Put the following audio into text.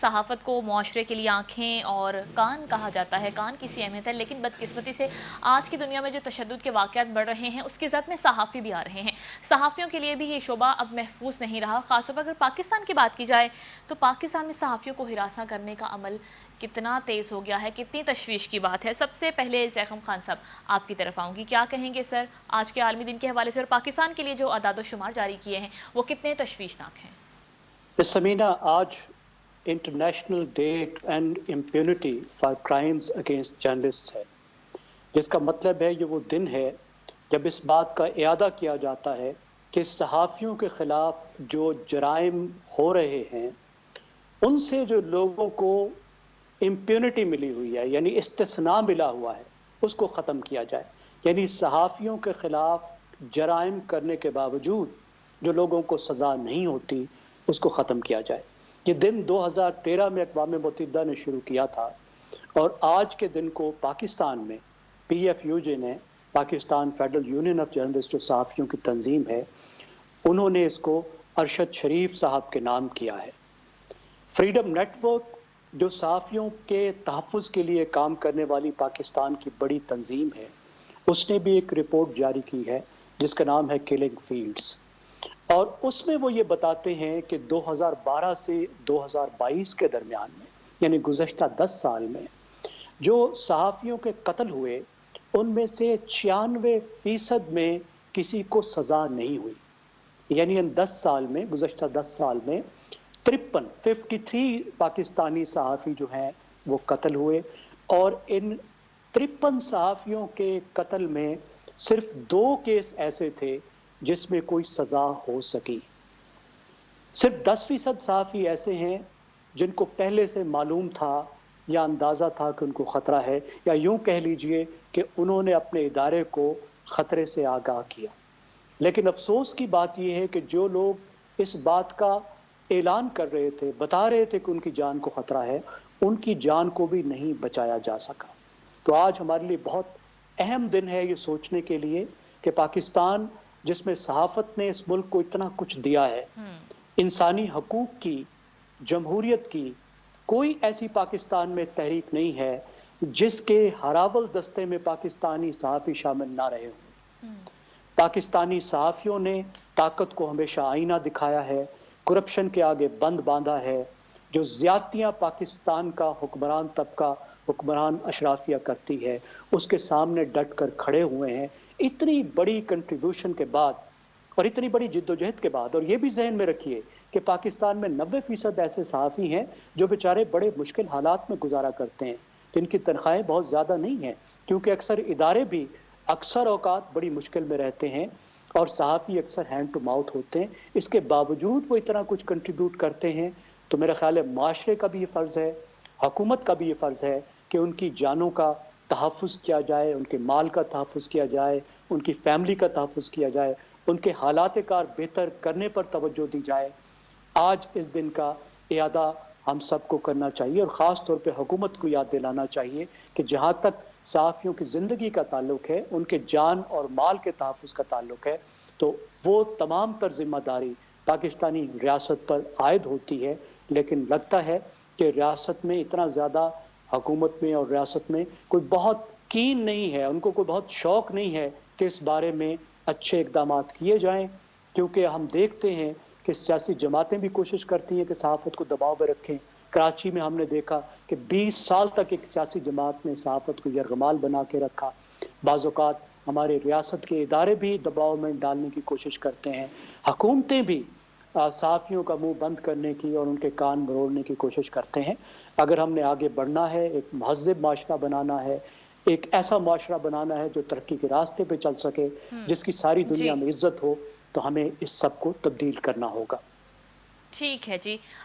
صحافت کو معاشرے کے لیے آنکھیں اور کان کہا جاتا ہے، کان کی سی اہمیت ہے، لیکن بدقسمتی سے آج کی دنیا میں جو تشدد کے واقعات بڑھ رہے ہیں اس کی ذات میں صحافی بھی آ رہے ہیں۔ صحافیوں کے لیے بھی یہ شعبہ اب محفوظ نہیں رہا، خاص طور پر اگر پاکستان کی بات کی جائے تو پاکستان میں صحافیوں کو ہراساں کرنے کا عمل کتنا تیز ہو گیا ہے، کتنی تشویش کی بات ہے۔ سب سے پہلے زیغم خان صاحب آپ کی طرف آؤں گی، کیا کہیں گے سر آج کے عالمی دن کے حوالے سے اور پاکستان کے لیے جو اعداد و شمار جاری کیے ہیں وہ کتنے تشویشناک ہیں؟ سمینا، آج international day to end impunity for crimes against journalist ہے، جس کا مطلب ہے یہ وہ دن ہے جب اس بات کا اعادہ کیا جاتا ہے کہ صحافیوں کے خلاف جو جرائم ہو رہے ہیں ان سے جو لوگوں کو امپیونٹی ملی ہوئی ہے، یعنی استثناء ملا ہوا ہے، اس کو ختم کیا جائے۔ یعنی صحافیوں کے خلاف جرائم کرنے کے باوجود جو لوگوں کو سزا نہیں ہوتی اس کو ختم کیا جائے۔ یہ دن 2013 میں اقوام متحدہ نے شروع کیا تھا، اور آج کے دن کو پاکستان میں پی ایف یو جے نے، Pakistan federal union of journalist جو صحافیوں کی تنظیم ہے، انہوں نے اس کو ارشد شریف صاحب کے نام کیا ہے۔ فریڈم نیٹ ورک جو صحافیوں کے تحفظ کے لیے کام کرنے والی پاکستان کی بڑی تنظیم ہے، اس نے بھی ایک رپورٹ جاری کی ہے جس کا نام ہے کلنگ فیلڈز، اور اس میں وہ یہ بتاتے ہیں کہ 2012 سے 2022 کے درمیان میں، یعنی گزشتہ 10 سال میں جو صحافیوں کے قتل ہوئے ان میں سے 96% میں کسی کو سزا نہیں ہوئی۔ یعنی ان 10 سال میں، گزشتہ 10 سال میں 53 پاکستانی صحافی جو ہیں وہ قتل ہوئے، اور ان 53 صحافیوں کے قتل میں صرف 2 کیس ایسے تھے جس میں کوئی سزا ہو سکی۔ صرف 10% صحافی ایسے ہیں جن کو پہلے سے معلوم تھا یا اندازہ تھا کہ ان کو خطرہ ہے، یا یوں کہہ لیجئے کہ انہوں نے اپنے ادارے کو خطرے سے آگاہ کیا۔ لیکن افسوس کی بات یہ ہے کہ جو لوگ اس بات کا اعلان کر رہے تھے، بتا رہے تھے کہ ان کی جان کو خطرہ ہے، ان کی جان کو بھی نہیں بچایا جا سکا۔ تو آج ہمارے لیے بہت اہم دن ہے یہ سوچنے کے لیے کہ پاکستان جس میں صحافت نے اس ملک کو اتنا کچھ دیا ہے، انسانی حقوق کی، جمہوریت کی، کوئی ایسی پاکستان میں تحریک نہیں ہے جس کے ہراول دستے میں پاکستانی صحافی شامل نہ رہے ہوں۔ پاکستانی صحافیوں نے طاقت کو ہمیشہ آئینہ دکھایا ہے، کرپشن کے آگے بند باندھا ہے، جو زیادتیاں پاکستان کا حکمران طبقہ، حکمران اشرافیہ کرتی ہے اس کے سامنے ڈٹ کر کھڑے ہوئے ہیں۔ اتنی بڑی کنٹریبیوشن کے بعد اور اتنی بڑی جدوجہد کے بعد، اور یہ بھی ذہن میں رکھیے کہ پاکستان میں 90% ایسے صحافی ہیں جو بیچارے بڑے مشکل حالات میں گزارا کرتے ہیں، جن کی تنخواہیں بہت زیادہ نہیں ہیں، کیونکہ اکثر ادارے بھی اکثر اوقات بڑی مشکل میں رہتے ہیں اور صحافی اکثر ہینڈ ٹو ماؤتھ ہوتے ہیں۔ اس کے باوجود وہ اتنا کچھ کنٹریبیوٹ کرتے ہیں، تو میرا خیال ہے معاشرے کا بھی یہ فرض ہے، حکومت کا بھی یہ فرض ہے کہ ان کی جانوں کا تحفظ کیا جائے، ان کے مال کا تحفظ کیا جائے، ان کی فیملی کا تحفظ کیا جائے، ان کے حالات کار بہتر کرنے پر توجہ دی جائے۔ آج اس دن کا اعادہ ہم سب کو کرنا چاہیے، اور خاص طور پہ حکومت کو یاد دلانا چاہیے کہ جہاں تک صحافیوں کی زندگی کا تعلق ہے، ان کے جان اور مال کے تحفظ کا تعلق ہے، تو وہ تمام تر ذمہ داری پاکستانی ریاست پر عائد ہوتی ہے۔ لیکن لگتا ہے کہ ریاست میں اتنا زیادہ، حکومت میں اور ریاست میں کوئی بہت کین نہیں ہے، ان کو کوئی بہت شوق نہیں ہے کہ اس بارے میں اچھے اقدامات کیے جائیں، کیونکہ ہم دیکھتے ہیں کہ سیاسی جماعتیں بھی کوشش کرتی ہیں کہ صحافت کو دباؤ میں رکھیں۔ کراچی میں ہم نے دیکھا کہ 20 سال تک ایک سیاسی جماعت نے صحافت کو یرغمال بنا کے رکھا۔ بعض اوقات ہمارے ریاست کے ادارے بھی دباؤ میں ڈالنے کی کوشش کرتے ہیں، حکومتیں بھی صحافیوں کا منہ بند کرنے کی اور ان کے کان مروڑنے کی کوشش کرتے ہیں۔ اگر ہم نے آگے بڑھنا ہے، ایک مہذب معاشرہ بنانا ہے، ایک ایسا معاشرہ بنانا ہے جو ترقی کے راستے پہ چل سکے، جس کی ساری دنیا جی میں عزت ہو، تو ہمیں اس سب کو تبدیل کرنا ہوگا۔ ٹھیک ہے جی،